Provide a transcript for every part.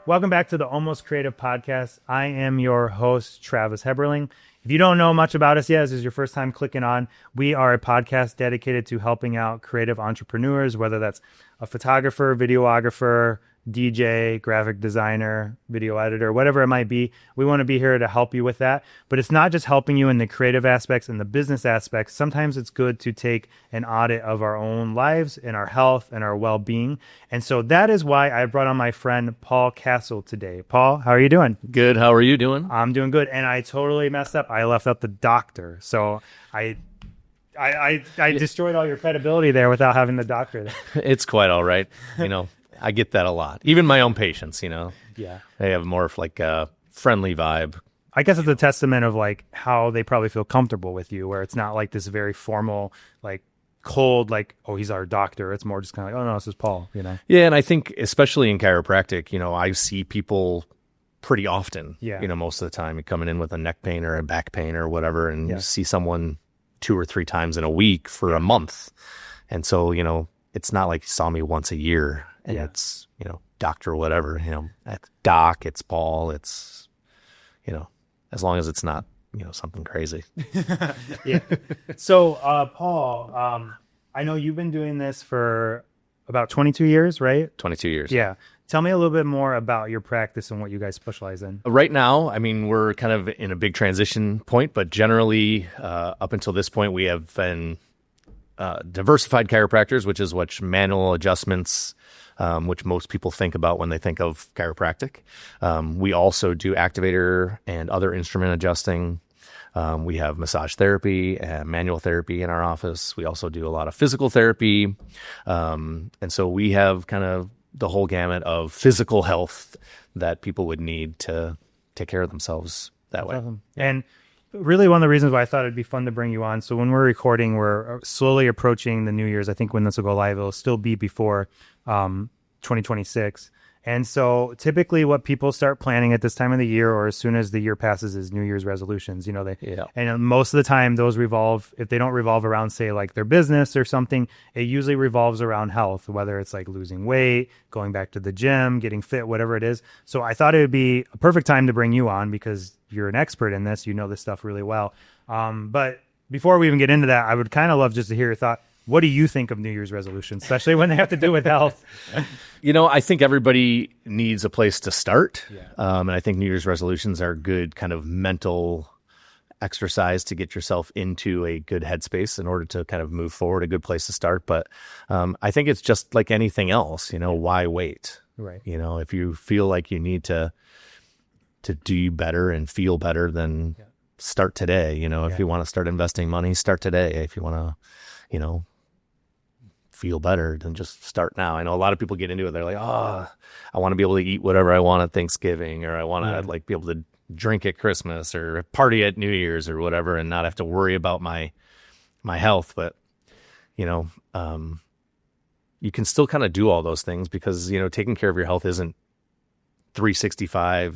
Welcome back to the Almost Creative podcast. I am your host, Travis Heberling. If you don't know much about us yet, this is your first time clicking on, we are a podcast dedicated to helping out creative entrepreneurs, whether that's a photographer, videographer, DJ, graphic designer, video editor, whatever it might be. We want to be here to help you with that. But it's not just helping you in the creative aspects and the business aspects. Sometimes it's good to take an audit of our own lives and our health and our well-being. And so that is why I brought on my friend Paul Castle today. Paul, how are you doing? Good. How are you doing? I'm doing good. And I totally messed up. I left out the doctor. So I destroyed all your credibility there without having the doctor there. It's quite all right. I get that a lot. Even my own patients, Yeah. they have more of like a friendly vibe. I guess it's a testament of like how they probably feel comfortable with you, where it's not like this very formal, like cold, like, oh, he's our doctor. It's more just kind of like, oh no, this is Paul, Yeah, and I think especially in chiropractic, I see people pretty often. Yeah. Most of the time you're coming in with a neck pain or a back pain or whatever, and you see someone 2 or 3 times in a week for a month. And so, it's not like you saw me once a year. And it's, doctor, whatever, it's Doc, it's Paul, it's, as long as it's not, something crazy. Yeah. So, Paul, I know you've been doing this for about 22 years, right? 22 years. Yeah. Tell me a little bit more about your practice and what you guys specialize in. Right now, we're kind of in a big transition point, but generally, up until this point, we have been diversified chiropractors, which is what manual adjustments, which most people think about when they think of chiropractic. We also do activator and other instrument adjusting. We have massage therapy and manual therapy in our office. We also do a lot of physical therapy. And so we have kind of the whole gamut of physical health that people would need to take care of themselves that way. Awesome. And really one of the reasons why I thought it'd be fun to bring you on. So when we're recording, we're slowly approaching the New Year's. I think when this will go live, it'll still be before 2026. And so typically what people start planning at this time of the year or as soon as the year passes is New Year's resolutions. And most of the time those revolve, if they don't revolve around, say, like their business or something, it usually revolves around health, whether it's like losing weight, going back to the gym, getting fit, whatever it is. So I thought it would be a perfect time to bring you on because you're an expert in this, this stuff really well. But before we even get into that, I would kind of love just to hear your thought. What do you think of New Year's resolutions, especially when they have to do with health? I think everybody needs a place to start. Yeah. And I think New Year's resolutions are good kind of mental exercise to get yourself into a good headspace in order to kind of move forward, a good place to start. But I think it's just like anything else, why wait? Right. If you feel like you need to do better and feel better, then start today. If you want to start investing money, start today. If you want to, feel better, then just start now. I know a lot of people get into it. They're like, I want to be able to eat whatever I want at Thanksgiving, or I want to be able to drink at Christmas or party at New Year's or whatever, and not have to worry about my health. But, you can still kind of do all those things because, taking care of your health isn't 365,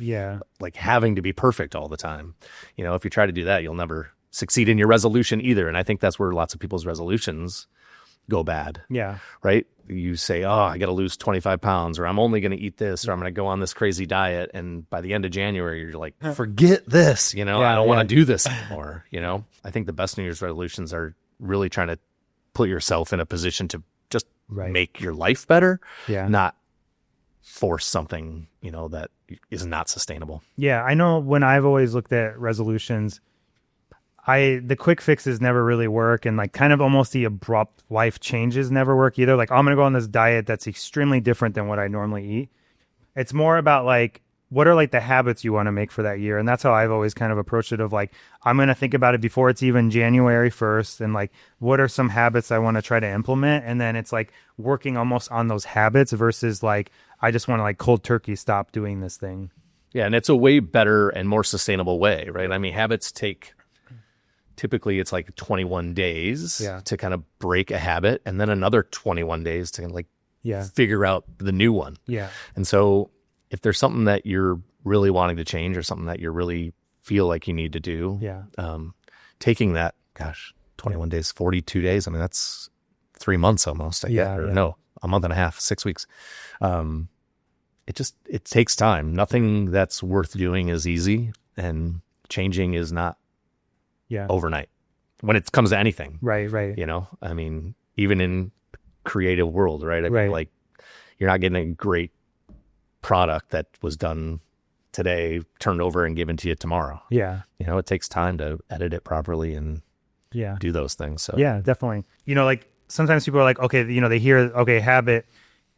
like having to be perfect all the time. If you try to do that, you'll never succeed in your resolution either. And I think that's where lots of people's resolutions go bad. Yeah. Right? You say, I got to lose 25 pounds, or I'm only going to eat this, or I'm going to go on this crazy diet. And by the end of January, you're like, forget this, I don't want to do this anymore. I think the best New Year's resolutions are really trying to put yourself in a position to just make your life better, not force something, that is not sustainable. Yeah. I know when I've always looked at resolutions, the quick fixes never really work, and like kind of almost the abrupt life changes never work either. Like, I'm going to go on this diet that's extremely different than what I normally eat. It's more about like, what are like the habits you want to make for that year? And that's how I've always kind of approached it, of like, I'm going to think about it before it's even January 1st. And like, what are some habits I want to try to implement? And then it's like working almost on those habits versus like, I just want to like cold turkey stop doing this thing. Yeah. And it's a way better and more sustainable way, right? Habits typically it's like 21 days to kind of break a habit, and then another 21 days to like figure out the new one. Yeah. And so if there's something that you're really wanting to change, or something that you really feel like you need to do, taking that, 21 days, 42 days. That's 3 months almost, I guess. No, a month and a half, 6 weeks. it takes time. Nothing that's worth doing is easy, and changing is not overnight when it comes to anything. Right. You know, I mean, even in creative world, right? I mean, like, you're not getting a great product that was done today, turned over and given to you tomorrow. Yeah. You know, it takes time to edit it properly and do those things. So yeah, definitely. You know, like sometimes people are like, okay, you know, they hear, okay, habit,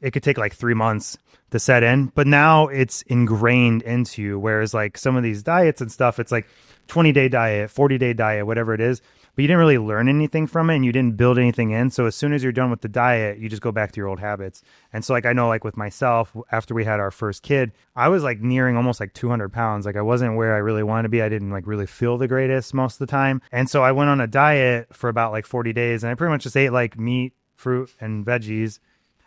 it could take like 3 months to set in, but now it's ingrained into you. Whereas like some of these diets and stuff, it's like 20-day diet, 40-day diet, whatever it is, but you didn't really learn anything from it and you didn't build anything in. So as soon as you're done with the diet, you just go back to your old habits. And so like, I know like with myself, after we had our first kid, I was like nearing almost like 200 pounds. Like I wasn't where I really wanted to be. I didn't like really feel the greatest most of the time. And so I went on a diet for about like 40 days and I pretty much just ate like meat, fruit, and veggies.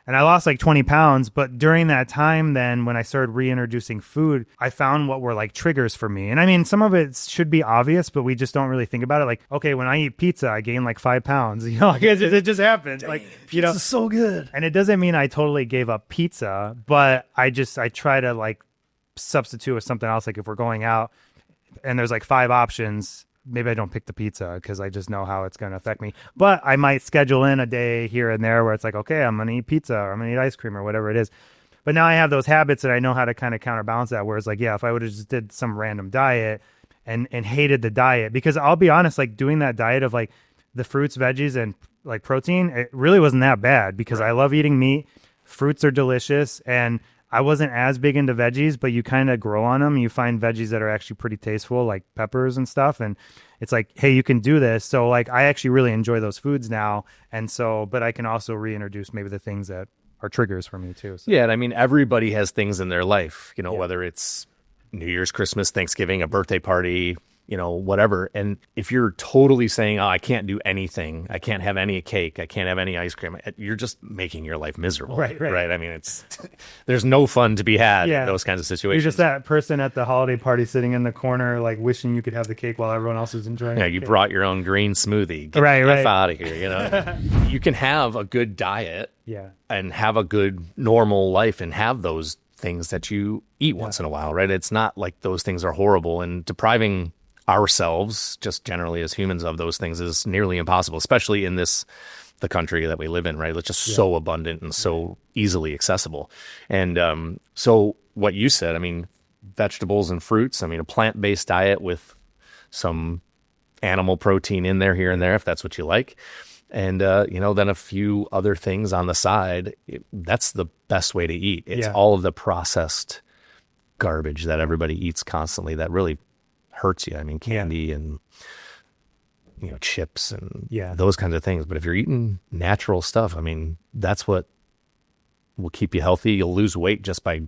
And I lost like 20 pounds. But during that time, then when I started reintroducing food, I found what were like triggers for me. And I mean, some of it should be obvious, but we just don't really think about it. Like, okay, when I eat pizza, I gain like 5 pounds. You know, like it just happens. Dang, like, you know, pizza's so good. And it doesn't mean I totally gave up pizza, but I try to like substitute with something else. Like if we're going out and there's like 5 options, maybe I don't pick the pizza because I just know how it's going to affect me. But I might schedule in a day here and there where it's like, okay, I'm going to eat pizza or I'm going to eat ice cream or whatever it is. But now I have those habits and I know how to kind of counterbalance that. Whereas like, yeah, if I would have just did some random diet and hated the diet, because I'll be honest, like doing that diet of like the fruits, veggies, and like protein, it really wasn't that bad because I love eating meat. Fruits are delicious. And I wasn't as big into veggies, but you kind of grow on them. You find veggies that are actually pretty tasteful, like peppers and stuff. And it's like, hey, you can do this. So like, I actually really enjoy those foods now. And so, but I can also reintroduce maybe the things that are triggers for me too. So. Yeah. And I mean, everybody has things in their life, you know, whether it's New Year's, Christmas, Thanksgiving, a birthday party, you know, whatever. And if you're totally saying, oh, I can't do anything, I can't have any cake, I can't have any ice cream, you're just making your life miserable. Right. I mean, there's no fun to be had in those kinds of situations. You're just that person at the holiday party sitting in the corner, like wishing you could have the cake while everyone else is enjoying it. Yeah, you brought your own green smoothie. Get out of here, you know. You can have a good diet and have a good normal life and have those things that you eat once in a while, right? It's not like those things are horrible, and depriving ourselves just generally as humans of those things is nearly impossible, especially in the country that we live in, right? It's just so abundant and so easily accessible. And so what you said, I mean, vegetables and fruits, I mean, a plant-based diet with some animal protein in there here and there, if that's what you like. And, you know, then a few other things on the side, that's the best way to eat. It's all of the processed garbage that everybody eats constantly that really hurts you. I mean, candy and, you know, chips and those kinds of things. But if you're eating natural stuff, I mean, that's what will keep you healthy. You'll lose weight just by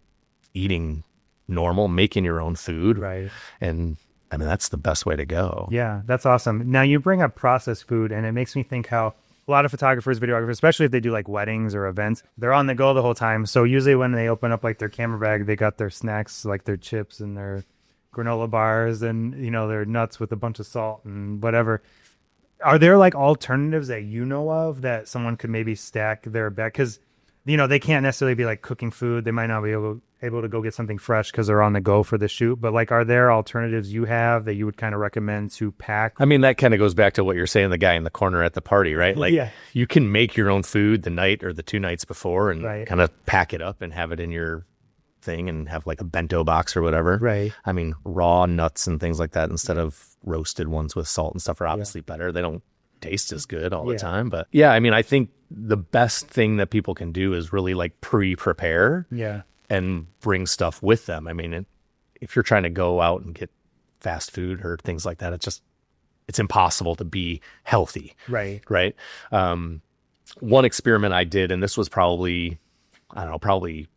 eating normal, making your own food. Right. And I mean, that's the best way to go. Yeah, that's awesome. Now you bring up processed food and it makes me think how a lot of photographers, videographers, especially if they do like weddings or events, they're on the go the whole time. So usually when they open up like their camera bag, they got their snacks, like their chips and their granola bars and, you know, their nuts with a bunch of salt and whatever. Are there like alternatives that you know of that someone could maybe stack their bag? Because, you know, they can't necessarily be like cooking food. They might not be able to go get something fresh because they're on the go for the shoot. But like, are there alternatives you have that you would kind of recommend to pack? I mean, that kind of goes back to what you're saying, the guy in the corner at the party, right? Like you can make your own food the night or the 2 nights before and kind of pack it up and have it in your thing and have like a bento box or whatever. Right. I mean, raw nuts and things like that instead of roasted ones with salt and stuff are obviously better. They don't taste as good all the time. But yeah, I mean, I think the best thing that people can do is really like pre-prepare and bring stuff with them. I mean, if you're trying to go out and get fast food or things like that, it's impossible to be healthy. Right. Right. One experiment I did, and this was probably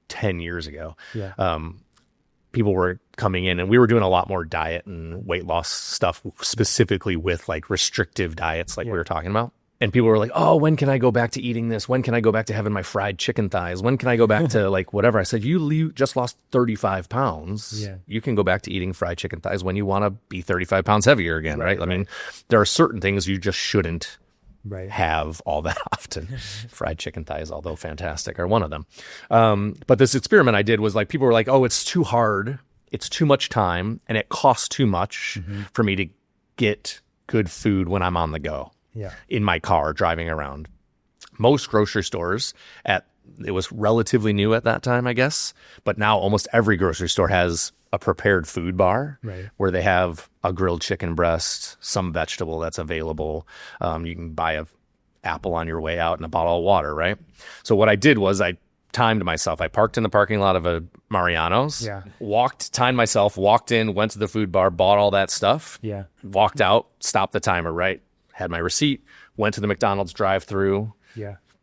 10 years ago. People were coming in and we were doing a lot more diet and weight loss stuff, specifically with like restrictive diets like we were talking about. And people were like, oh, when can I go back to eating this? When can I go back to having my fried chicken thighs? When can I go back to like whatever? I said, you just lost 35 pounds. You can go back to eating fried chicken thighs when you want to be 35 pounds heavier again, right? I mean, there are certain things you just shouldn't Right. have all that often. Fried chicken thighs, although fantastic, are one of them. But this experiment I did was like, people were like, oh, it's too hard. It's too much time and it costs too much for me to get good food when I'm on the go in my car driving around. Most grocery stores it was relatively new at that time, I guess, but now almost every grocery store has a prepared food bar where they have a grilled chicken breast, some vegetable that's available. You can buy an apple on your way out and a bottle of water, right? So what I did was I timed myself. I parked in the parking lot of a Mariano's, timed myself, walked in, went to the food bar, bought all that stuff, walked out, stopped the timer, right? Had my receipt, went to the McDonald's drive-through,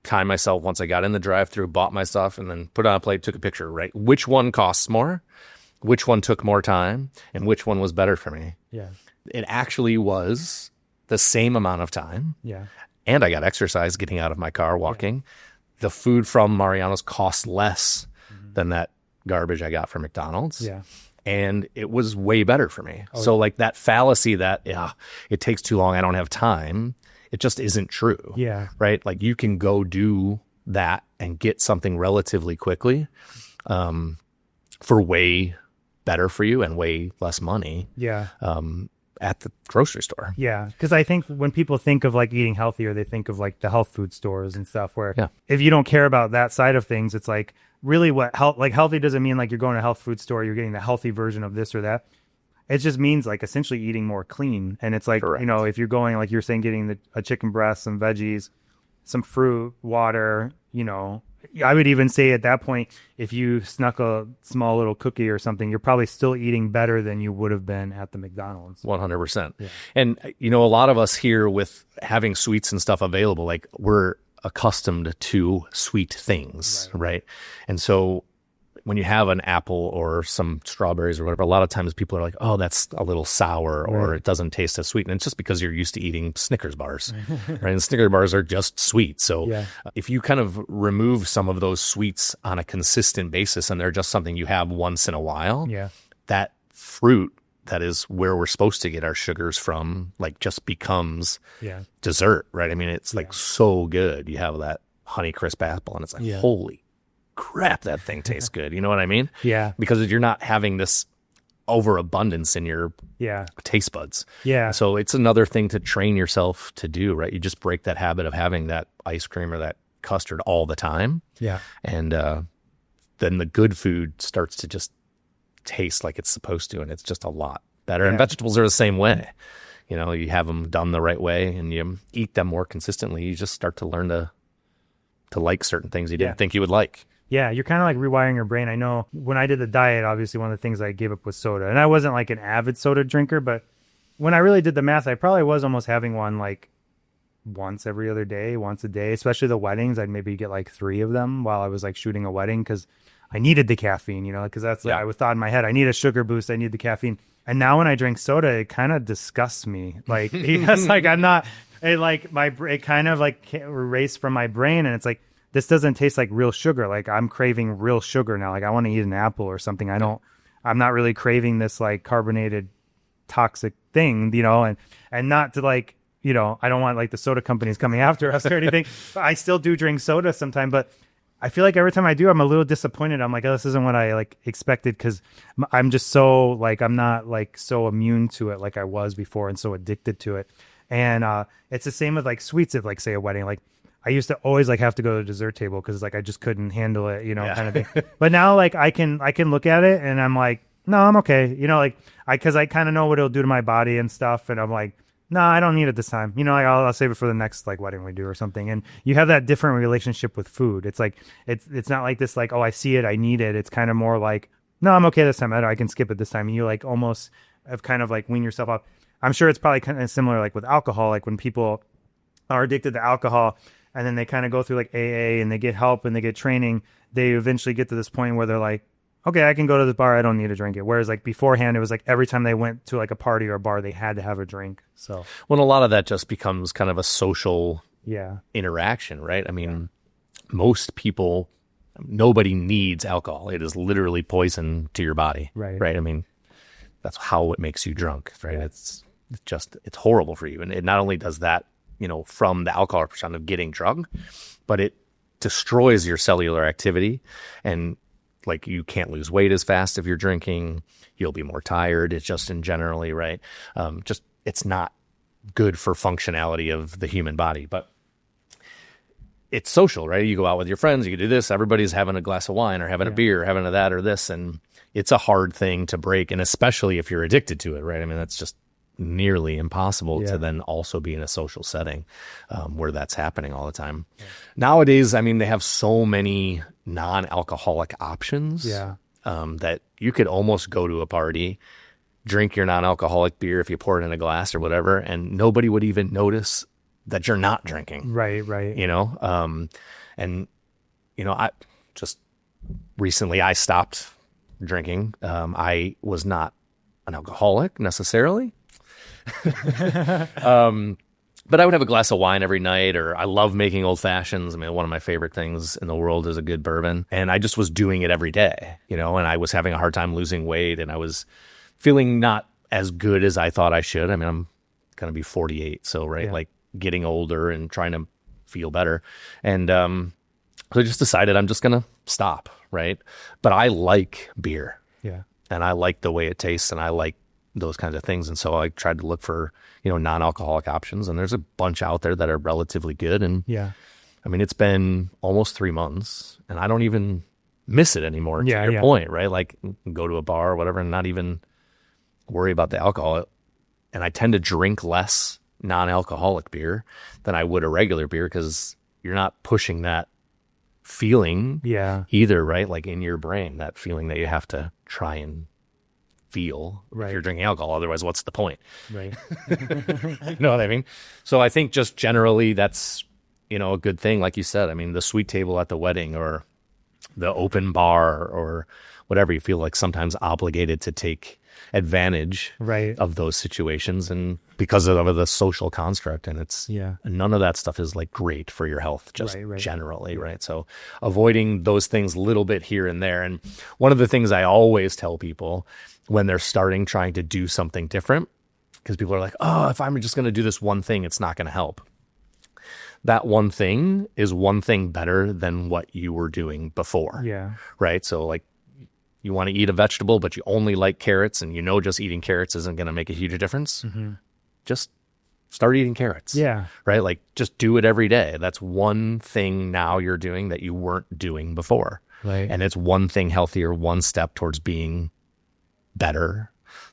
timed myself once I got in the drive-through, bought my stuff, and then put it on a plate, took a picture, right? Which one costs more? Which one took more time? And which one was better for me? It actually was the same amount of time. And I got exercise getting out of my car, walking. The food from Mariano's cost less than that garbage I got from McDonald's. And it was way better for me. So like that fallacy that, it takes too long, I don't have time, it just isn't true. Right? Like you can go do that and get something relatively quickly for way better for you and way less money. At the grocery store. Because I think when people think of like eating healthier, they think of like the health food stores and stuff where if you don't care about that side of things, it's like really what healthy doesn't mean like you're going to a health food store, you're getting the healthy version of this or that. It just means like essentially eating more clean. And it's like, you know, if you're going, like you're saying, getting a chicken breast, some veggies, some fruit, water, you know, I would even say at that point, if you snuck a small little cookie or something, you're probably still eating better than you would have been at the McDonald's. 100%. And, you know, a lot of us here with having sweets and stuff available, like we're accustomed to sweet things, right? And so when you have an apple or some strawberries or whatever, a lot of times people are like, oh, that's a little sour or it doesn't taste as sweet. And it's just because you're used to eating Snickers bars, right? And Snickers bars are just sweet. So if you kind of remove some of those sweets on a consistent basis and they're just something you have once in a while, that fruit that is where we're supposed to get our sugars from, like just becomes dessert, right? I mean, it's like so good. You have that Honeycrisp apple and it's like, holy crap, that thing tastes good. You know what I mean? Because you're not having this overabundance in your taste buds. So it's another thing to train yourself to do, right? You just break that habit of having that ice cream or that custard all the time. And then the good food starts to just taste like it's supposed to, and it's just a lot better. And vegetables are the same way. You know, you have them done the right way and you eat them more consistently. You just start to learn to like certain things you didn't think you would like. You're kind of like rewiring your brain. I know when I did the diet, obviously one of the things I gave up was soda. And I wasn't like an avid soda drinker, but when I really did the math, I probably was almost having one like once every other day, once a day, especially the weddings. I'd maybe get like 3 of them while I was like shooting a wedding because I needed the caffeine, you know, because that's I was thought in my head, I need a sugar boost. I need the caffeine. And now when I drink soda, it kind of disgusts me. Like, it's like I'm not, it kind of like erased from my brain. And it's like, this doesn't taste like real sugar. Like I'm craving real sugar now. Like I want to eat an apple or something. I'm not really craving this like carbonated toxic thing, you know, and not to like, you know, I don't want like the soda companies coming after us or anything. I still do drink soda sometimes, but I feel like every time I do, I'm a little disappointed. I'm like, oh, this isn't what I like expected because I'm just so like, I'm not like so immune to it like I was before and so addicted to it. And it's the same with like sweets of like say a wedding. Like I used to always like have to go to the dessert table because like I just couldn't handle it, you know, kind of thing. But now like I can look at it and I'm like, no, I'm okay. You know, like because I kind of know what it'll do to my body and stuff. And I'm like, no, I don't need it this time. You know, like I'll save it for the next like wedding we do or something. And you have that different relationship with food. It's like, it's not like this, like, oh, I see it, I need it. It's kind of more like, no, I'm okay this time. I can skip it this time. And you like almost have kind of like wean yourself off. I'm sure it's probably kind of similar like with alcohol. Like when people are addicted to alcohol and then they kind of go through like AA and they get help and they get training, they eventually get to this point where they're like, okay, I can go to the bar. I don't need to drink it. Whereas like beforehand, it was like every time they went to like a party or a bar, they had to have a drink. So when a lot of that just becomes kind of a social interaction, right? I mean, most people, nobody needs alcohol. It is literally poison to your body, right? I mean, that's how it makes you drunk, right? It's horrible for you. And it not only does that from the alcohol percent of getting drunk, but it destroys your cellular activity, and like you can't lose weight as fast if you're drinking. You'll be more tired. It's just in generally, right? Just it's not good for functionality of the human body, but it's social, right? You go out with your friends, you do this, everybody's having a glass of wine or having a beer, having a that or this, and it's a hard thing to break, and especially if you're addicted to it, right? I mean, that's just nearly impossible to then also be in a social setting where that's happening all the time. Yeah. Nowadays, I mean, they have so many non-alcoholic options that you could almost go to a party, drink your non-alcoholic beer if you pour it in a glass or whatever, and nobody would even notice that you're not drinking. Right. And, I just recently I stopped drinking. I was not an alcoholic necessarily. But I would have a glass of wine every night, or I love making old fashions. I mean, one of my favorite things in the world is a good bourbon. And I just was doing it every day, and I was having a hard time losing weight, and I was feeling not as good as I thought I should. I mean, I'm going to be 48. So, right. Like getting older and trying to feel better. And, so I just decided I'm just going to stop. Right. But I like beer. Yeah. And I like the way it tastes, and I like those kinds of things. And so I tried to look for, non-alcoholic options, and there's a bunch out there that are relatively good. And I mean, it's been almost 3 months and I don't even miss it anymore. To your point, right? Like go to a bar or whatever and not even worry about the alcohol. And I tend to drink less non-alcoholic beer than I would a regular beer, because you're not pushing that feeling either, right? Like in your brain, that feeling that you have to try and feel if you're drinking alcohol. Otherwise, what's the point? Right. You know what I mean? So I think just generally that's, a good thing. Like you said, I mean, the sweet table at the wedding or the open bar or whatever, you feel like sometimes obligated to take advantage of those situations, and because of the social construct, and it's none of that stuff is like great for your health, just generally, right? So avoiding those things a little bit here and there. And one of the things I always tell people when they're trying to do something different, because people are like, oh, if I'm just going to do this one thing, it's not going to help. That one thing is one thing better than what you were doing before. Yeah. Right. So like, you want to eat a vegetable, but you only like carrots, and just eating carrots isn't going to make a huge difference. Mm-hmm. Just start eating carrots. Yeah. Right? Like just do it every day. That's one thing now you're doing that you weren't doing before. Right. And it's one thing healthier, one step towards being better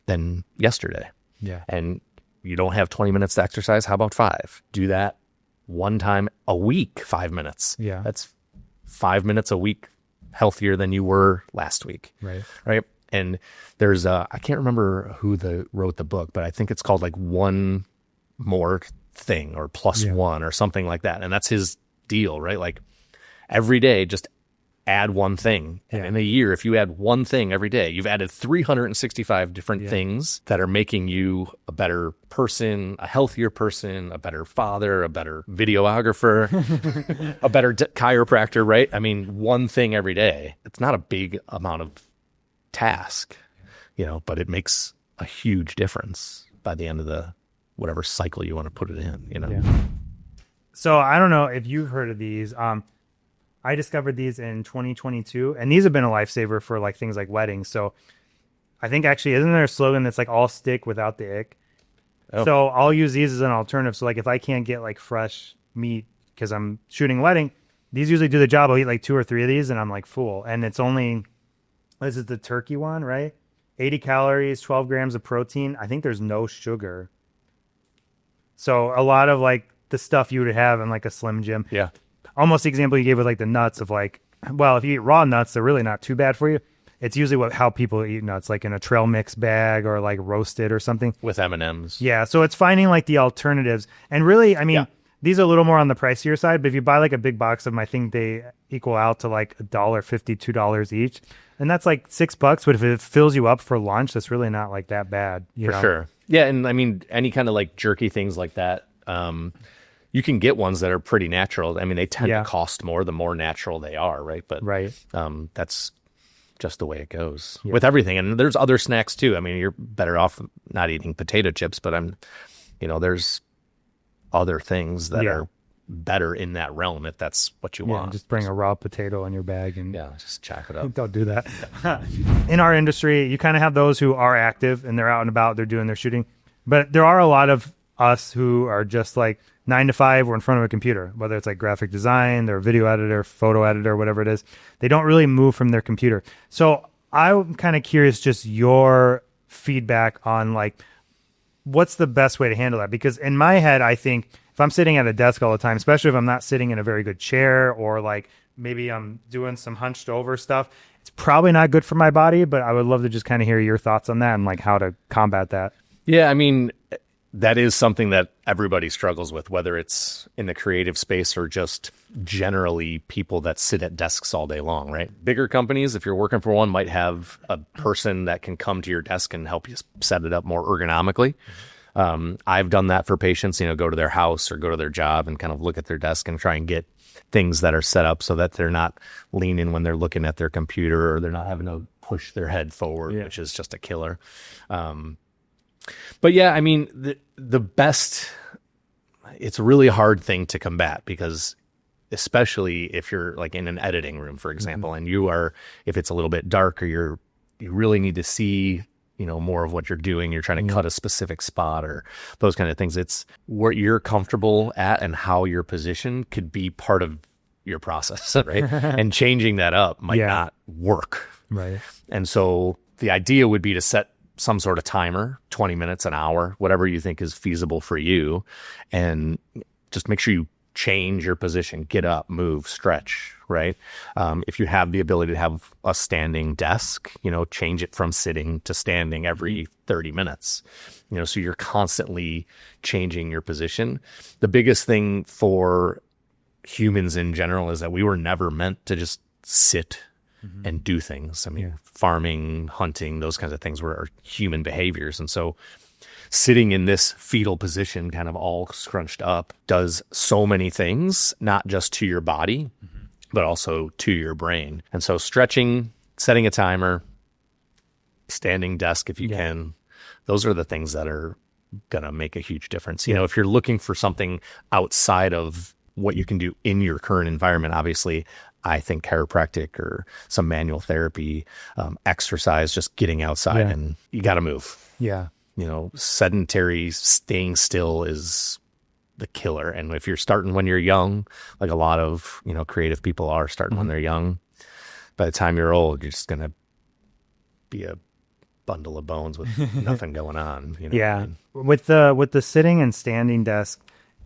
than yesterday. Yeah. And you don't have 20 minutes to exercise. How about 5? Do that one time a week, 5 minutes. Yeah. That's 5 minutes a week healthier than you were last week. Right. And there's I can't remember who wrote the book, but I think it's called like One More Thing or Plus One or something like that. And that's his deal, right? Like every day, just add one thing. And in a year, if you add one thing every day, you've added 365 different things that are making you a better person, a healthier person, a better father, a better videographer, a better chiropractor, right? I mean, one thing every day. It's not a big amount of task, but it makes a huge difference by the end of the whatever cycle you want to put it in, Yeah. So I don't know if you've heard of these. I discovered these in 2022, and these have been a lifesaver for like things like weddings. So I think actually, isn't there a slogan that's like all stick without the ick? Oh. So I'll use these as an alternative. So like if I can't get like fresh meat because I'm shooting a wedding, these usually do the job. I'll eat like 2 or 3 of these and I'm like full. And it's only, this is the turkey one, right? 80 calories, 12 grams of protein. I think there's no sugar. So a lot of like the stuff you would have in like a Slim Jim. Yeah. Almost the example you gave with like the nuts of like, well, if you eat raw nuts, they're really not too bad for you. It's usually how people eat nuts, like in a trail mix bag or like roasted or something. With M&Ms. Yeah, so it's finding like the alternatives. And really, I mean, these are a little more on the pricier side, but if you buy like a big box of them, I think they equal out to like $1.50, $2 each. And that's like $6, but if it fills you up for lunch, that's really not like that bad. For sure. Yeah, and I mean, any kind of like jerky things like that, you can get ones that are pretty natural. I mean, they tend to cost more the more natural they are, right? But that's just the way it goes with everything. And there's other snacks too. I mean, you're better off not eating potato chips, but there's other things that Yeah. are better in that realm if that's what you Yeah, want. just bring a raw potato in your bag and Yeah, just chop it up. don't do that. In our industry, you kind of have those who are active and they're out and about, they're doing their shooting. But there are a lot of us who are just like 9 to 5, we're in front of a computer, whether it's like graphic design, they're a video editor, photo editor, whatever it is. They don't really move from their computer. So I'm kind of curious, just your feedback on like, what's the best way to handle that? Because in my head, I think if I'm sitting at a desk all the time, especially if I'm not sitting in a very good chair or like maybe I'm doing some hunched over stuff, it's probably not good for my body, but I would love to just kind of hear your thoughts on that and like how to combat that. Yeah, I mean, that is something that everybody struggles with, whether it's in the creative space or just generally people that sit at desks all day long, right? Bigger companies, if you're working for one, might have a person that can come to your desk and help you set it up more ergonomically. I've done that for patients, go to their house or go to their job and kind of look at their desk and try and get things that are set up so that they're not leaning when they're looking at their computer or they're not having to push their head forward, which is just a killer. But yeah, I mean, the best, it's a really hard thing to combat because especially if you're like in an editing room, for example, and if it's a little bit dark or you really need to see, more of what you're doing, you're trying to cut a specific spot or those kind of things. It's what you're comfortable at and how you're positioned could be part of your process, right? And changing that up might not work. Right. And so the idea would be to set some sort of timer, 20 minutes, an hour, whatever you think is feasible for you. And just make sure you change your position, get up, move, stretch, right? If you have the ability to have a standing desk, change it from sitting to standing every 30 minutes, so you're constantly changing your position. The biggest thing for humans in general is that we were never meant to just sit and do things. I mean, farming, hunting, those kinds of things are human behaviors. And so sitting in this fetal position, kind of all scrunched up, does so many things, not just to your body, but also to your brain. And so stretching, setting a timer, standing desk if you can, those are the things that are going to make a huge difference. If you're looking for something outside of what you can do in your current environment, obviously, I think chiropractic or some manual therapy, exercise, just getting outside and you got to move. Yeah. Sedentary staying still is the killer. And if you're starting when you're young, like a lot of, creative people are starting when they're young, by the time you're old, you're just going to be a bundle of bones with nothing going on. Yeah. With the sitting and standing desk,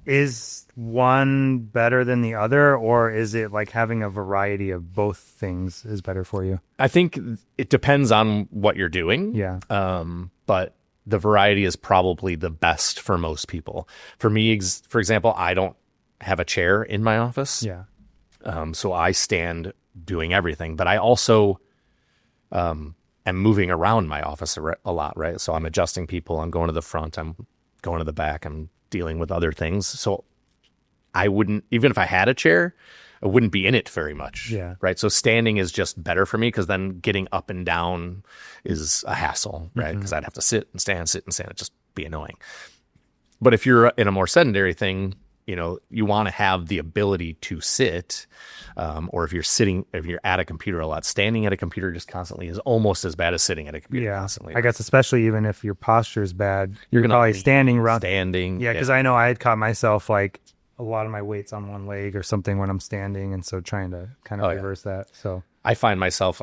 is one better than the other, or is it like having a variety of both things is better for you? I think it depends on what you're doing. Yeah. But the variety is probably the best for most people. For me, for example, I don't have a chair in my office. Yeah. So I stand doing everything, but I also am moving around my office a lot, right? So I'm adjusting people. I'm going to the front. I'm going to the back. I'm dealing with other things. So I wouldn't, even if I had a chair, I wouldn't be in it very much. Yeah. Right. So standing is just better for me because then getting up and down is a hassle, right? Because I'd have to sit and stand. It'd just be annoying. But if you're in a more sedentary thing, you want to have the ability to sit, or if you're at a computer a lot, standing at a computer just constantly is almost as bad as sitting at a computer constantly. I guess especially even if your posture is bad, you're probably standing around. Yeah, because I know I had caught myself like a lot of my weight's on one leg or something when I'm standing, and so trying to kind of reverse that. So I find myself,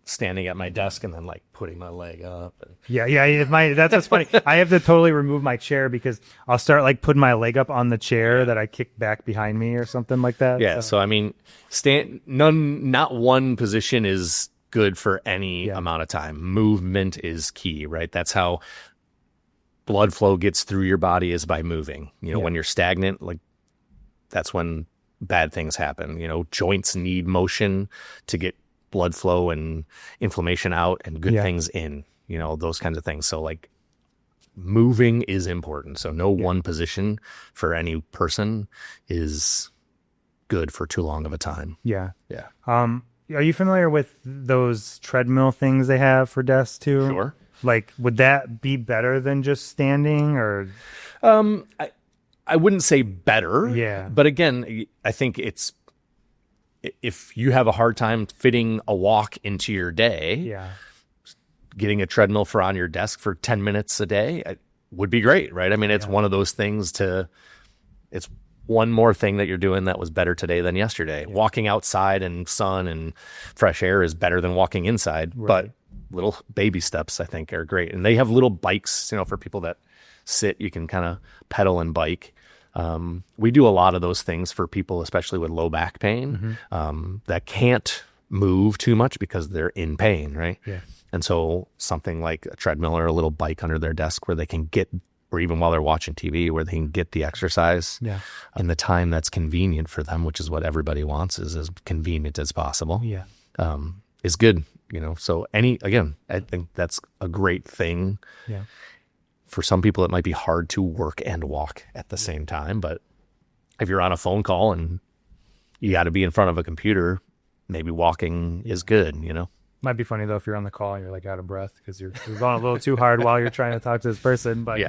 standing at my desk and then like putting my leg up. That's what's funny. I have to totally remove my chair because I'll start like putting my leg up on the chair that I kick back behind me or something like that. Yeah. So not one position is good for any amount of time. Movement is key, right? That's how blood flow gets through your body, is by moving. When you're stagnant, like that's when bad things happen. Joints need motion to get blood flow and inflammation out and good things in, those kinds of things. So like moving is important. So no one position for any person is good for too long of a time. Yeah. Yeah. Are you familiar with those treadmill things they have for desks too? Sure. Like, would that be better than just standing or? I wouldn't say better. Yeah. But again, I think if you have a hard time fitting a walk into your day, Yeah. getting a treadmill for on your desk for 10 minutes a day would be great, right? I mean, it's one of those things it's one more thing that you're doing that was better today than yesterday. Yeah. Walking outside in sun and fresh air is better than walking inside, but little baby steps I think are great. And they have little bikes, for people that sit, you can kind of pedal and bike. We do a lot of those things for people, especially with low back pain, that can't move too much because they're in pain, right? Yeah. And so something like a treadmill or a little bike under their desk where they can get, or even while they're watching TV, where they can get the exercise in the time that's convenient for them, which is what everybody wants, is as convenient as possible, is good, So I think that's a great thing. Yeah. For some people, it might be hard to work and walk at the same time, but if you're on a phone call and you got to be in front of a computer, maybe walking is good, Might be funny though if you're on the call and you're like out of breath because you're going a little too hard while you're trying to talk to this person. But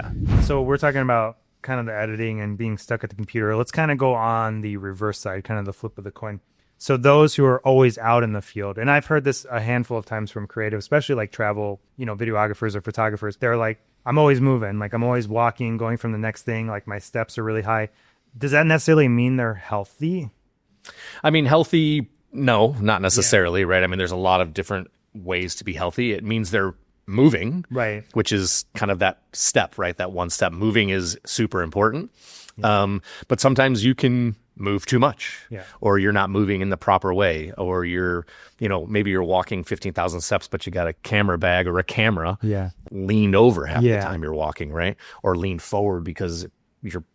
so we're talking about kind of the editing and being stuck at the computer. Let's kind of go on the reverse side, kind of the flip of the coin. So those who are always out in the field, and I've heard this a handful of times from creative, especially like travel, videographers or photographers, they're like, I'm always moving, like I'm always walking, going from the next thing, like my steps are really high. Does that necessarily mean they're healthy? I mean, healthy, no, not necessarily, right? I mean, there's a lot of different ways to be healthy. It means they're moving, right? Which is kind of that step, right? That one step. Moving is super important. But sometimes you can move too much, or you're not moving in the proper way, or you're, maybe you're walking 15,000 steps, but you got a camera bag or a camera leaned over half the time you're walking, right? Or leaned forward because you're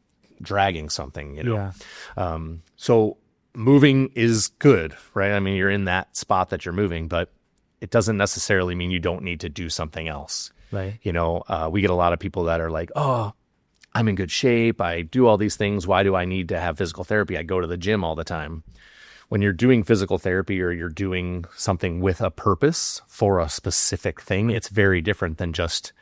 dragging something, So moving is good, right? I mean, you're in that spot that you're moving, but it doesn't necessarily mean you don't need to do something else. Right. We get a lot of people that are like, oh, I'm in good shape. I do all these things. Why do I need to have physical therapy? I go to the gym all the time. When you're doing physical therapy or you're doing something with a purpose for a specific thing, it's very different than just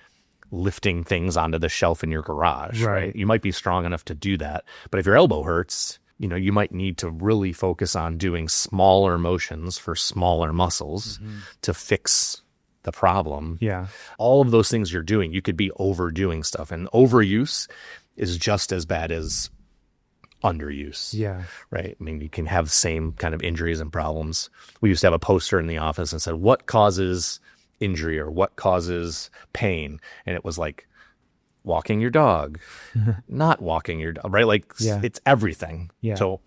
lifting things onto the shelf in your garage, right? You might be strong enough to do that, but if your elbow hurts, you might need to really focus on doing smaller motions for smaller muscles to fix the problem. Yeah. All of those things you're doing, you could be overdoing stuff, and overuse is just as bad as underuse. Yeah. Right. I mean, you can have the same kind of injuries and problems. We used to have a poster in the office and said, what causes injury or what causes pain? And it was like walking your dog, not walking your dog, right? Like it's everything. Yeah. So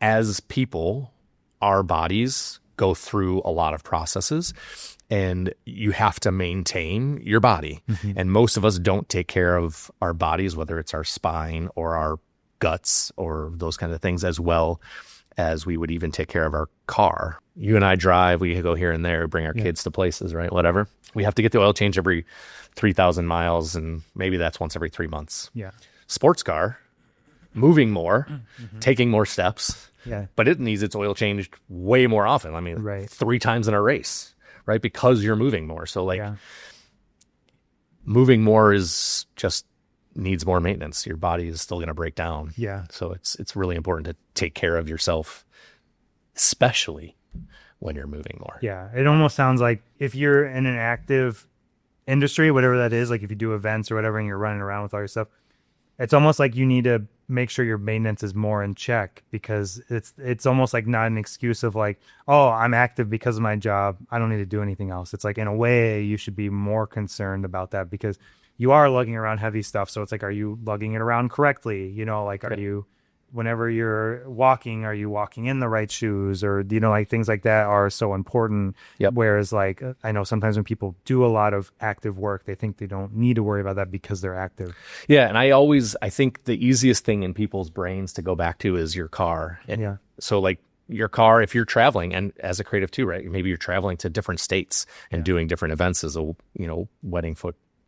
as people, our bodies go through a lot of processes, and you have to maintain your body. And most of us don't take care of our bodies, whether it's our spine or our guts or those kind of things, as well as we would even take care of our car. You and I drive, we go here and there, bring our kids to places, right? Whatever. We have to get the oil change every 3,000 miles, and maybe that's once every 3 months. Yeah. Sports car, moving more, taking more steps, but it needs its oil changed way more often. I mean, 3 times in a race, right? Because you're moving more. So moving more is just needs more maintenance. Your body is still going to break down. Yeah. So it's really important to take care of yourself, especially when you're moving more. Yeah. It almost sounds like if you're in an active industry, whatever that is, like if you do events or whatever and you're running around with all your stuff, it's almost like you need to make sure your maintenance is more in check, because it's almost like not an excuse of like, oh, I'm active because of my job, I don't need to do anything else. It's like, in a way, you should be more concerned about that, because you are lugging around heavy stuff. So it's like, are you lugging it around correctly? Are you, whenever you're walking, are you walking in the right shoes? Or, things like that are so important. Yep. Whereas I know sometimes when people do a lot of active work, they think they don't need to worry about that because they're active. Yeah. And I think the easiest thing in people's brains to go back to is your car. And so your car, if you're traveling, and as a creative too, right? Maybe you're traveling to different states and doing different events as a, wedding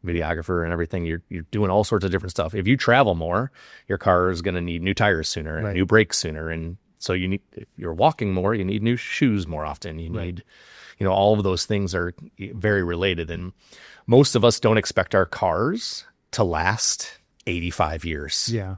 videographer and everything. You're doing all sorts of different stuff. If you travel more, your car is going to need new tires sooner and new brakes sooner. And so if you're walking more, you need new shoes more often. You need, all of those things are very related. And most of us don't expect our cars to last 85 years. Yeah.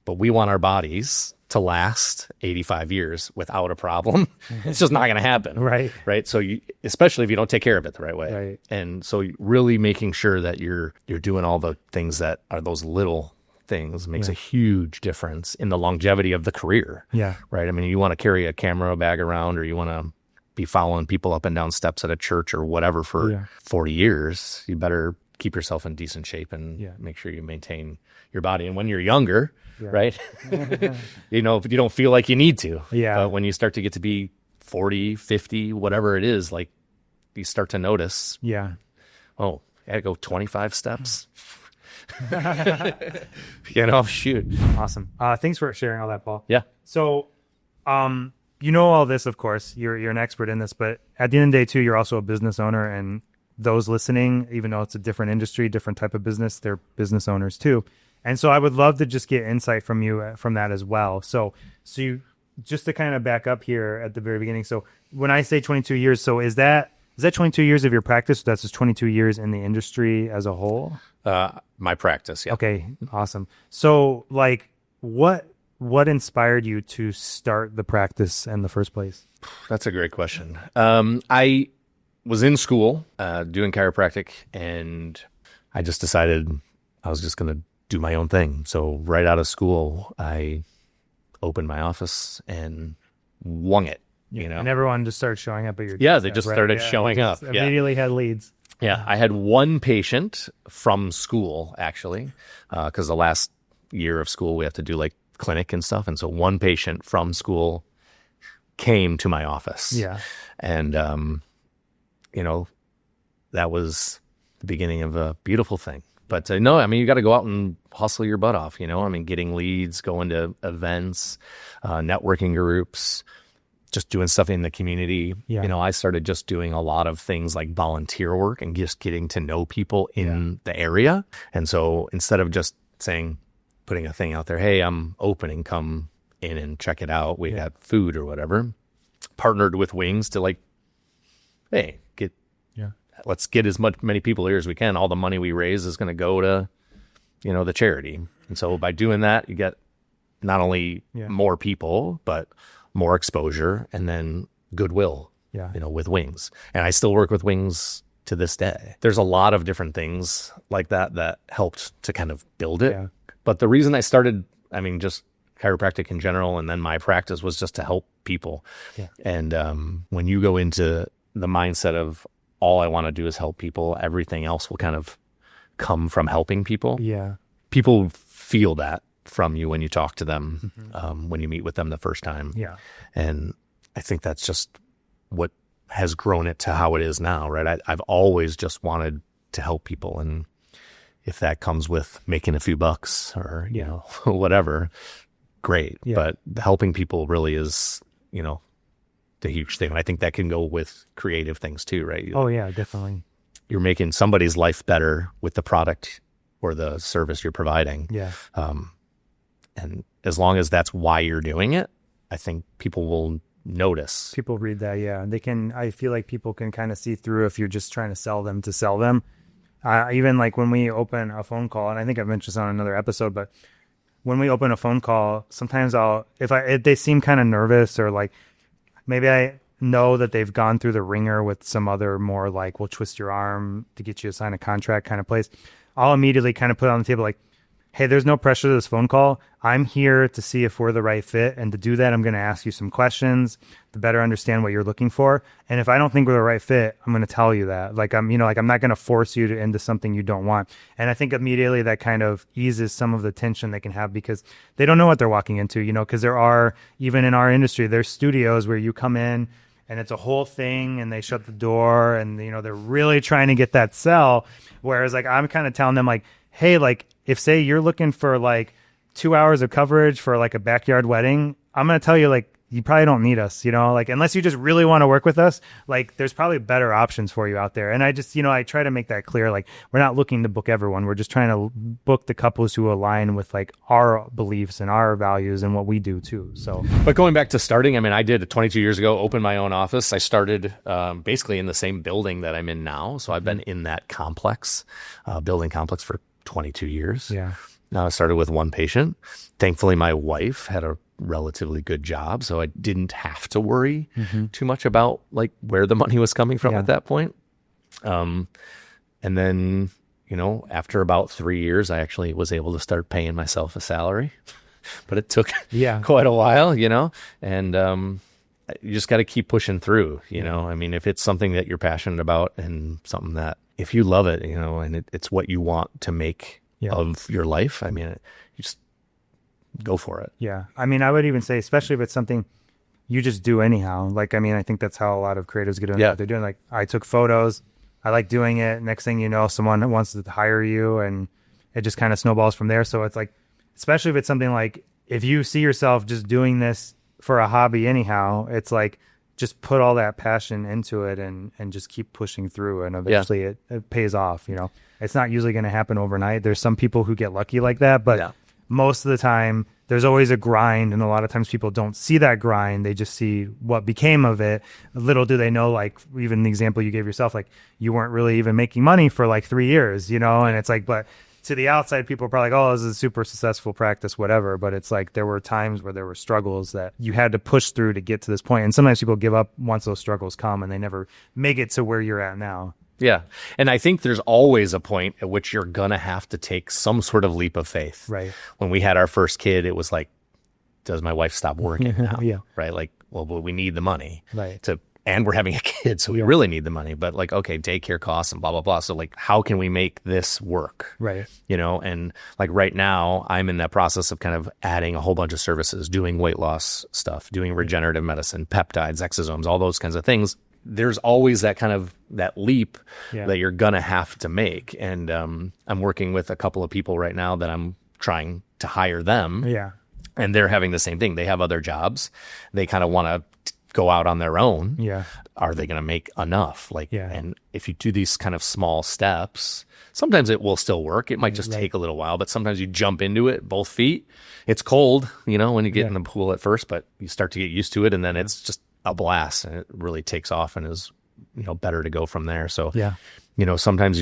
But we want our bodies to last 85 years without a problem. It's just not going to happen. Right. Right. So especially if you don't take care of it the right way. Right. And so really making sure that you're doing all the things that are those little things makes a huge difference in the longevity of the career. Yeah. Right. I mean, you want to carry a camera bag around, or you want to be following people up and down steps at a church or whatever for 40 years, you better keep yourself in decent shape and make sure you maintain your body. And when you're younger, right, you know, you don't feel like you need to. Yeah. But when you start to get to be 40, 50, whatever it is, like you start to notice, oh, I gotta go 25 steps. You know, shoot. Awesome. Thanks for sharing all that, Paul. Yeah. So, you know all this, of course. You're an expert in this, but at the end of the day, too, you're also a business owner, and those listening, even though it's a different industry, different type of business, they're business owners too. And so I would love to just get insight from you from that as well. So you, just to kind of back up here at the very beginning. So when I say 22 years, so is that 22 years of your practice? That's just 22 years in the industry as a whole? My practice. Yeah. Okay. Awesome. So like what inspired you to start the practice in the first place? That's a great question. I was in school doing chiropractic, and I just decided I was just going to do my own thing. So right out of school, I opened my office and wung it. You know, and everyone just started showing up at your desk, they just started showing up. Immediately had leads. Yeah, I had one patient from school, actually, because the last year of school we have to do like clinic and stuff, and so one patient from school came to my office. Yeah, and you know, that was the beginning of a beautiful thing. But no, I mean, you got to go out and hustle your butt off. You know, I mean, getting leads, going to events, networking groups, just doing stuff in the community. Yeah. You know, I started just doing a lot of things like volunteer work and just getting to know people in the area. And so instead of just putting a thing out there, hey, I'm opening, come in and check it out. We had food or whatever. Partnered with Wings to like, hey, let's get many people here as we can. All the money we raise is going to go to, you know, the charity. And so by doing that, you get not only more people, but more exposure and then goodwill, you know, with Wings. And I still work with Wings to this day. There's a lot of different things like that helped to kind of build it. Yeah. But the reason I started, I mean, just chiropractic in general, and then my practice was just to help people. Yeah. And when you go into the mindset of all I want to do is help people, everything else will kind of come from helping people. Yeah. People feel that from you when you talk to them, when you meet with them the first time. Yeah. And I think that's just what has grown it to how it is now, right? I've always just wanted to help people. And if that comes with making a few bucks or, you know, whatever, great. Yeah. But helping people really is, you know, the huge thing. And I think that can go with creative things too, right? Oh yeah, definitely. You're making somebody's life better with the product or the service you're providing. Yeah. And as long as that's why you're doing it, I think people will notice. People read that, yeah. They can, I feel like people can kind of see through if you're just trying to sell them to sell them. Even like when we open a phone call, and I think I've mentioned this on another episode, but when we open a phone call, sometimes if they seem kind of nervous or like, maybe I know that they've gone through the ringer with some other more like, we'll twist your arm to get you to sign a contract kind of place. I'll immediately kind of put it on the table like, hey, there's no pressure to this phone call. I'm here to see if we're the right fit. And to do that, I'm going to ask you some questions to better understand what you're looking for. And if I don't think we're the right fit, I'm going to tell you that. Like, I'm not going to force you into something you don't want. And I think immediately that kind of eases some of the tension they can have because they don't know what they're walking into, you know, because there are, even in our industry, there's studios where you come in and it's a whole thing and they shut the door and, you know, they're really trying to get that sell. Whereas like, I'm kind of telling them like, hey, like if say you're looking for like 2 hours of coverage for like a backyard wedding, I'm going to tell you like, you probably don't need us, you know, like unless you just really want to work with us, like there's probably better options for you out there. And I just, you know, I try to make that clear. Like we're not looking to book everyone. We're just trying to book the couples who align with like our beliefs and our values and what we do too. So, but going back to starting, I mean, I did 22 years ago, open my own office. I started basically in the same building that I'm in now. So I've been in that complex, building complex for 22 years. Yeah. Now I started with one patient. Thankfully, my wife had a relatively good job, so I didn't have to worry too much about like where the money was coming from at that point. And then, you know, after about 3 years, I actually was able to start paying myself a salary, but it took quite a while, you know, and you just got to keep pushing through, you know. I mean, if it's something that you're passionate about and something that if you love it, you know, and it's what you want to make of your life, I mean, you just go for it. Yeah. I mean, I would even say, especially if it's something you just do anyhow. Like, I mean, I think that's how a lot of creatives get into what they're doing. Like, I took photos, I like doing it. Next thing you know, someone wants to hire you, and it just kind of snowballs from there. So it's like, especially if it's something like, if you see yourself just doing this for a hobby anyhow, it's like, just put all that passion into it and just keep pushing through, and eventually it pays off. You know, it's not usually going to happen overnight. There's some people who get lucky like that, but most of the time there's always a grind, and a lot of times people don't see that grind. They just see what became of it. Little do they know, like even the example you gave yourself, like you weren't really even making money for like 3 years, you know, and it's like, but to the outside, people are probably like, oh, this is a super successful practice, whatever. But it's like there were times where there were struggles that you had to push through to get to this point. And sometimes people give up once those struggles come, and they never make it to where you're at now. Yeah. And I think there's always a point at which you're going to have to take some sort of leap of faith. Right. When we had our first kid, it was like, does my wife stop working now? Yeah. Right. Like, well, we need the money right. And we're having a kid, so we really need the money. But like, okay, daycare costs and blah, blah, blah. So like, how can we make this work? Right. You know, and like right now, I'm in that process of kind of adding a whole bunch of services, doing weight loss stuff, doing regenerative medicine, peptides, exosomes, all those kinds of things. There's always that kind of that leap that you're going to have to make. And I'm working with a couple of people right now that I'm trying to hire them. Yeah. And they're having the same thing. They have other jobs. They kind of want to go out on their own. Yeah. Are they going to make enough? Like, and if you do these kind of small steps, sometimes it will still work. It might just take a little while, but sometimes you jump into it, both feet. It's cold, you know, when you get in the pool at first, but you start to get used to it, and then it's just a blast, and it really takes off and is, you know, better to go from there. So, you know, sometimes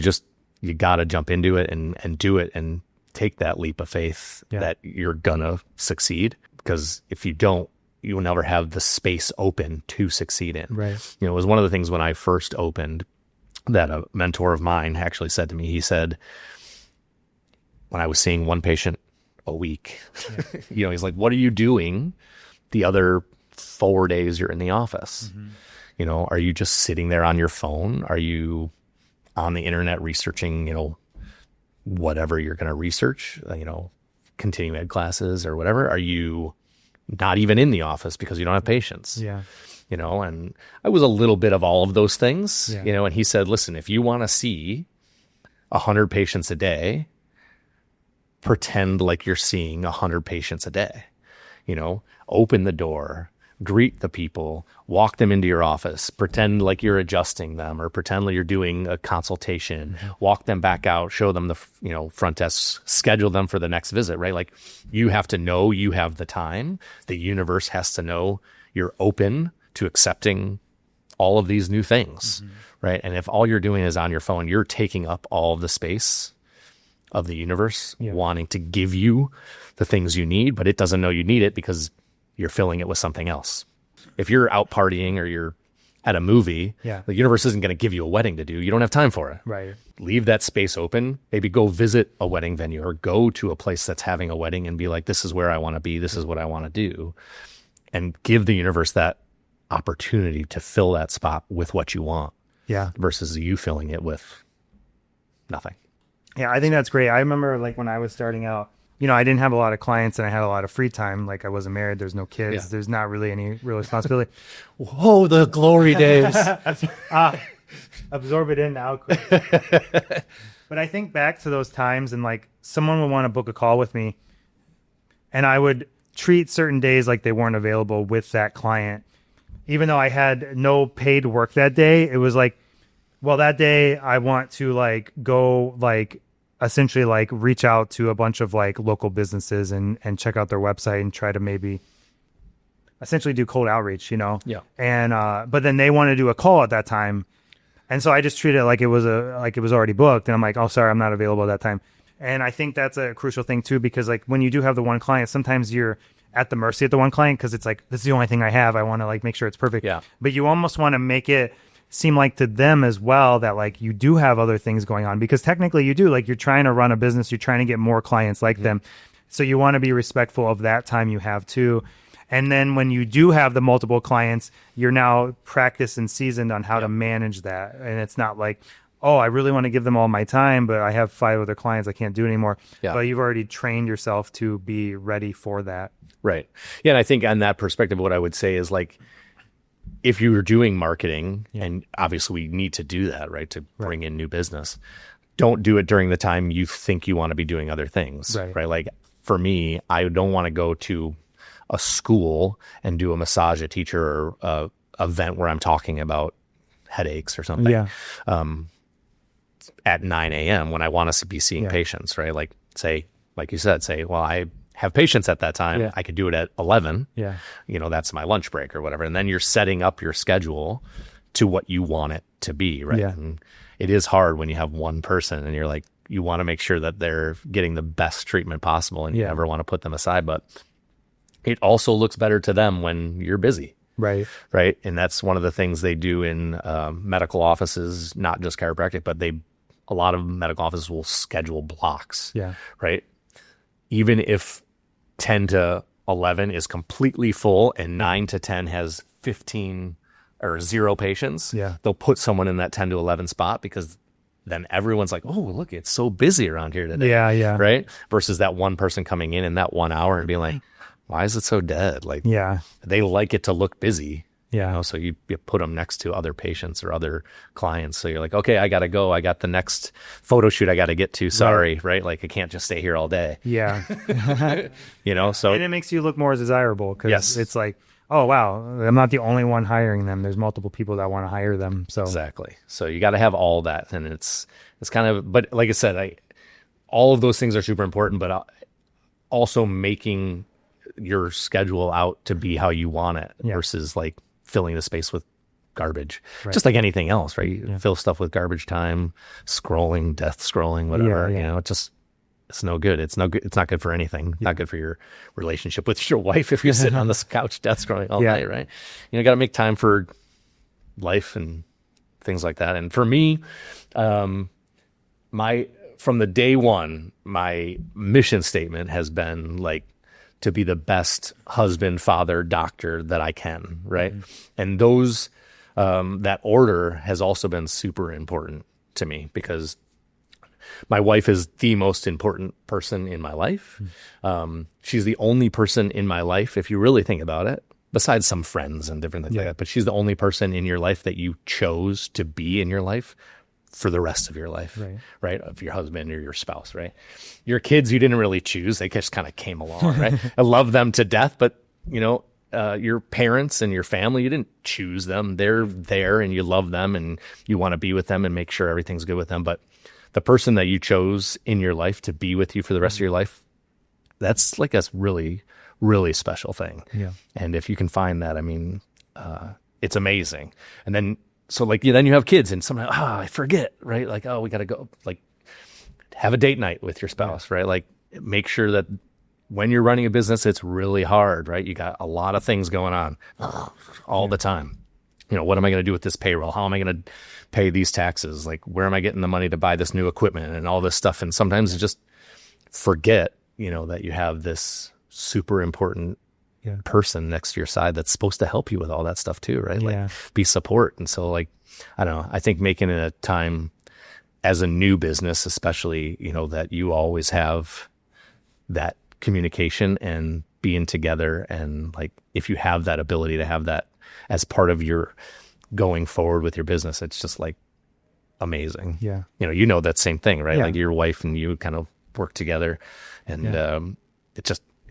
you got to jump into it and do it and take that leap of faith that you're gonna succeed, because if you don't, you will never have the space open to succeed in. Right. You know, it was one of the things when I first opened that a mentor of mine actually said to me. He said, when I was seeing one patient a week, you know, he's like, what are you doing the other 4 days you're in the office? You know, are you just sitting there on your phone? Are you on the internet researching, you know, whatever you're going to research, you know, continuing ed classes or whatever? Are you not even in the office because you don't have patience? Yeah. You know, and I was a little bit of all of those things, you know, and he said, listen, if you want to see 100 patients a day, pretend like you're seeing 100 patients a day, you know, open the door, greet the people, walk them into your office, pretend like you're adjusting them, or pretend like you're doing a consultation, walk them back out, show them the, you know, front desk, schedule them for the next visit, right? Like, you have to know you have the time. The universe has to know you're open to accepting all of these new things, right? And if all you're doing is on your phone, you're taking up all of the space of the universe, wanting to give you the things you need, but it doesn't know you need it because you're filling it with something else. If you're out partying or you're at a movie, the universe isn't going to give you a wedding to do. You don't have time for it. Right. Leave that space open. Maybe go visit a wedding venue or go to a place that's having a wedding and be like, this is where I want to be. This is what I want to do. And give the universe that opportunity to fill that spot with what you want. Yeah. Versus you filling it with nothing. Yeah, I think that's great. I remember like when I was starting out, you know, I didn't have a lot of clients and I had a lot of free time. Like, I wasn't married. There's no kids. There's not really any real responsibility. Whoa, the glory days. Absorb it in now. But I think back to those times, and like someone would want to book a call with me, and I would treat certain days like they weren't available with that client. Even though I had no paid work that day, it was like, well, that day I want to like go like essentially like reach out to a bunch of like local businesses and check out their website and try to maybe essentially do cold outreach, you know? Yeah. And, but then they want to do a call at that time. And so I just treated it like it was already booked. And I'm like, oh, sorry, I'm not available at that time. And I think that's a crucial thing too, because like when you do have the one client, sometimes you're at the mercy of the one client because it's like, this is the only thing I have. I want to like make sure it's perfect. Yeah. But you almost want to make it seem like to them as well that like you do have other things going on, because technically you do. Like you're trying to run a business, you're trying to get more clients like them. So you want to be respectful of that time you have too. And then when you do have the multiple clients, you're now practiced and seasoned on how to manage that. And it's not like, oh, I really want to give them all my time, but I have 5 other clients I can't do anymore. Yeah. But you've already trained yourself to be ready for that. Right. Yeah. And I think on that perspective, what I would say is like, if you were doing marketing, and obviously we need to do that, right, to bring in new business, don't do it during the time you think you want to be doing other things, right? Like for me, I don't want to go to a school and do a massage, a teacher, or a event where I'm talking about headaches or something at 9 a.m. when I want to be seeing patients, right? Like like you said, well, I have patients at that time. I could do it at 11. That's my lunch break or whatever. And then you're setting up your schedule to what you want it to be, right? And it is hard when you have one person and you're like, you want to make sure that they're getting the best treatment possible, and you never want to put them aside. But it also looks better to them when you're busy. Right. And that's one of the things they do in medical offices, not just chiropractic, but a lot of medical offices will schedule blocks. Right. Even if 10 to 11 is completely full and 9 to 10 has 15 or 0 patients, they'll put someone in that 10 to 11 spot, because then everyone's like, oh, look, it's so busy around here today. Right. Versus that one person coming in that 1 hour and being like, why is it so dead? Like, they like it to look busy. So you put them next to other patients or other clients. So you're like, okay, I got to go. I got the next photo shoot I got to get to. Sorry. Right. Like I can't just stay here all day. So. And it makes you look more desirable, because it's like, oh, wow, I'm not the only one hiring them. There's multiple people that want to hire them. So exactly. So you got to have all that. And it's kind of, but like I said, all of those things are super important, but also making your schedule out to be how you want it versus like filling the space with garbage, just like anything else, right? You fill stuff with garbage time, scrolling, death scrolling, whatever, it's no good. It's no good. It's not good for anything. Not good for your relationship with your wife if you're sitting on this couch death scrolling all night, right? Got to make time for life and things like that. And for me, from the day one, my mission statement has been like, to be the best husband, father, doctor that I can, right? And those, that order has also been super important to me, because my wife is the most important person in my life. She's the only person in my life, if you really think about it, besides some friends and different things like that, but she's the only person in your life that you chose to be in your life for the rest of your life, right? Of your husband or your spouse, right? Your kids, you didn't really choose. They just kind of came along, right? I love them to death, but your parents and your family, you didn't choose them. They're there and you love them and you want to be with them and make sure everything's good with them. But the person that you chose in your life to be with you for the rest of your life, that's like a really, really special thing. And if you can find that, I mean, it's amazing. And then, so like, then you have kids and sometimes, I forget, right? Like, oh, we got to go, like, have a date night with your spouse, right? Like, make sure that when you're running a business, it's really hard, right? You got a lot of things going on all the time. What am I going to do with this payroll? How am I going to pay these taxes? Like, where am I getting the money to buy this new equipment and all this stuff? And sometimes you just forget, that you have this super important person next to your side that's supposed to help you with all that stuff too, right? Like be support. And so like, I don't know, I think making it a time as a new business, especially, that you always have that communication and being together. And like, if you have that ability to have that as part of your going forward with your business, it's just like amazing. That same thing, right? Like your wife and you kind of work together and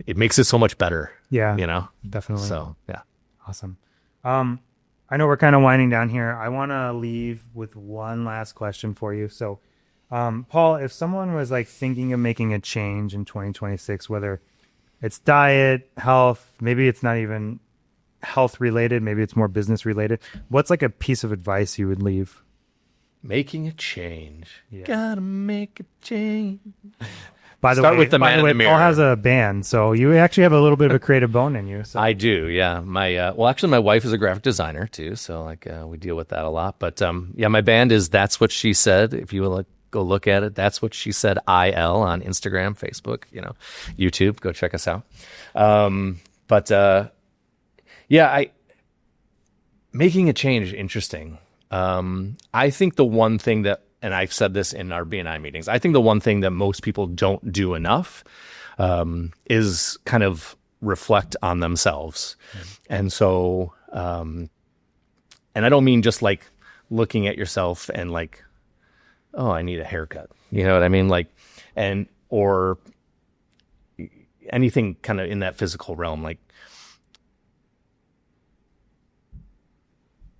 it makes it so much better. Definitely. So, Awesome. I know we're kind of winding down here. I want to leave with one last question for you. So, Paul, if someone was like thinking of making a change in 2026, whether it's diet, health, maybe it's not even health related, maybe it's more business related, what's like a piece of advice you would leave? Making a change. Yeah. Gotta make a change. By the Start way, with the man in the mirror. Paul has a band, so you actually have a little bit of a creative bone in you. So. I do, yeah. Well, actually, my wife is a graphic designer too, so like we deal with that a lot. But yeah, my band is That's What She Said. If you will go look at it, That's What She Said IL on Instagram, Facebook, YouTube. Go check us out. Yeah, making a change, interesting. I think the one thing that, and I've said this in our BNI meetings, I think the one thing that most people don't do enough is kind of reflect on themselves. And so, and I don't mean just like looking at yourself and like, oh, I need a haircut. You know what I mean? Like, or anything kind of in that physical realm. Like,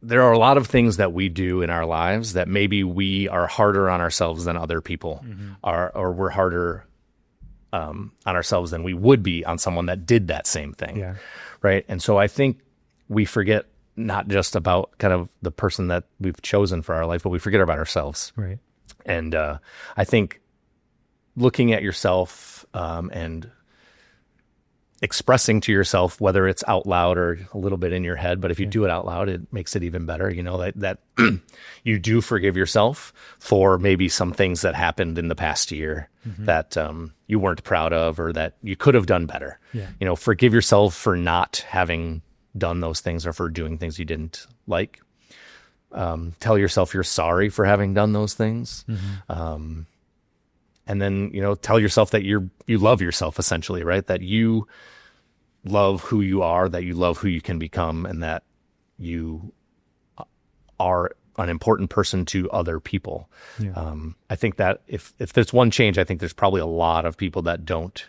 there are a lot of things that we do in our lives that maybe we are harder on ourselves than other people are, or we're harder on ourselves than we would be on someone that did that same thing. Yeah. Right. And so I think we forget not just about kind of the person that we've chosen for our life, but we forget about ourselves. Right. And I think looking at yourself and expressing to yourself, whether it's out loud or a little bit in your head, but if you do it out loud, it makes it even better. That you do forgive yourself for maybe some things that happened in the past year that you weren't proud of, or that you could have done better. Yeah. Forgive yourself for not having done those things or for doing things you didn't like. Tell yourself you're sorry for having done those things. And then, tell yourself that you love yourself, essentially, right? That you love who you are, that you love who you can become, and that you are an important person to other people. Yeah. I think that if there's one change, I think there's probably a lot of people that don't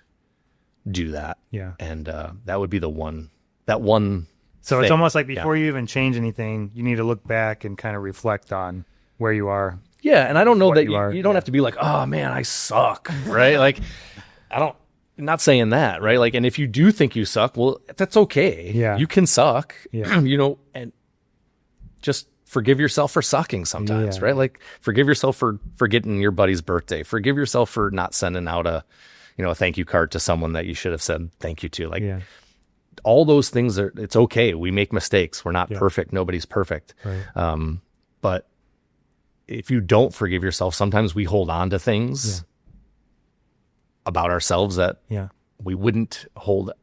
do that. Yeah. And that would be the one. So thing. It's almost like before you even change anything, you need to look back and kind of reflect on where you are. Yeah, and I don't know that you don't have to be like, oh man, I suck, right? Like, I'm not saying that, right? Like, and if you do think you suck, well, that's okay. Yeah, you can suck, and just forgive yourself for sucking sometimes, right? Like, forgive yourself for forgetting your buddy's birthday. Forgive yourself for not sending out a thank you card to someone that you should have said thank you to. Like, all those things it's okay. We make mistakes. We're not perfect. Nobody's perfect. Right. But if you don't forgive yourself, sometimes we hold on to things about ourselves that we wouldn't hold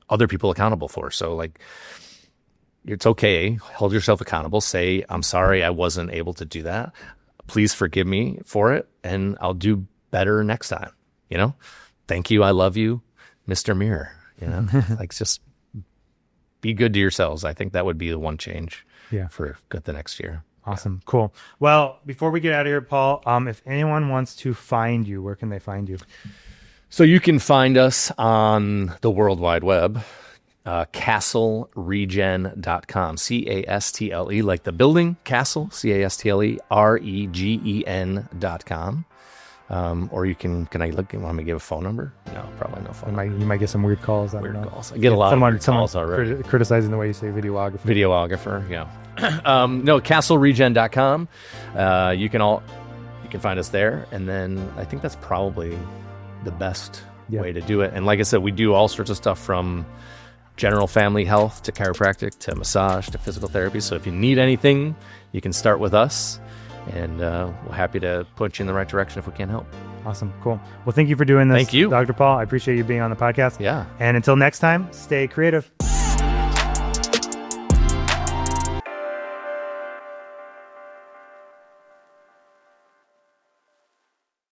other people accountable for. So like, it's okay. Hold yourself accountable. Say, I'm sorry I wasn't able to do that. Please forgive me for it, and I'll do better next time. Thank you. I love you, Mr. Mirror. Like, just be good to yourselves. I think that would be the one change for good the next year. Awesome. Cool. Well, before we get out of here, Paul, if anyone wants to find you, where can they find you? So you can find us on the World Wide Web, castleregen.com, CASTLE, like the building, Castle, CASTLE, REGEN.com. Or you can I look, want me to give a phone number? No, probably no phone number. You might get some weird calls. I get a lot of weird calls already. Criticizing the way you say videographer. Videographer, yeah. No, castleregen.com. You can find us there. And then I think that's probably the best way to do it. And like I said, we do all sorts of stuff from general family health to chiropractic to massage to physical therapy. So if you need anything, you can start with us. And we're happy to put you in the right direction if we can help. Awesome. Cool. Well, thank you for doing this. Thank you, Dr. Paul. I appreciate you being on the podcast. Yeah. And until next time, stay creative.